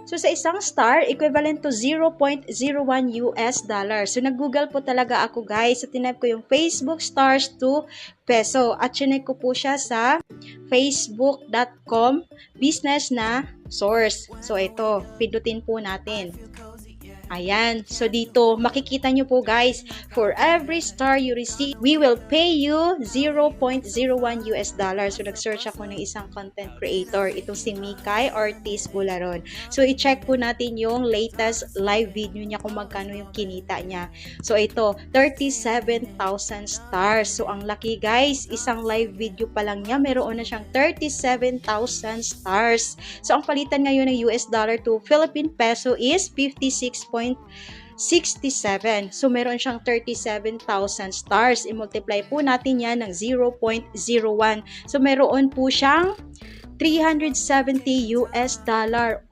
So, sa isang star, equivalent to 0.01 US dollar. So, nag-google po talaga ako, guys. So, tinap ko yung Facebook stars to peso. At chinek ko po siya sa facebook.com business na source. So, ito, pindutin po natin. Ayan. So, dito, makikita nyo po, guys, for every star you receive, we will pay you 0.01 US dollar. So, nag-search ako ng isang content creator. Itong si Mikay Ortiz Bularon. So, i-check po natin yung latest live video niya kung magkano yung kinita niya. So, ito, 37,000 stars. So, ang laki, guys. Isang live video pa lang niya, meron na siyang 37,000 stars. So, ang palitan ngayon ng US dollar to Philippine peso is 56.67. So, meron siyang 37,000 stars. I-multiply po natin yan ng 0.01. So, meron po siyang 370 US dollar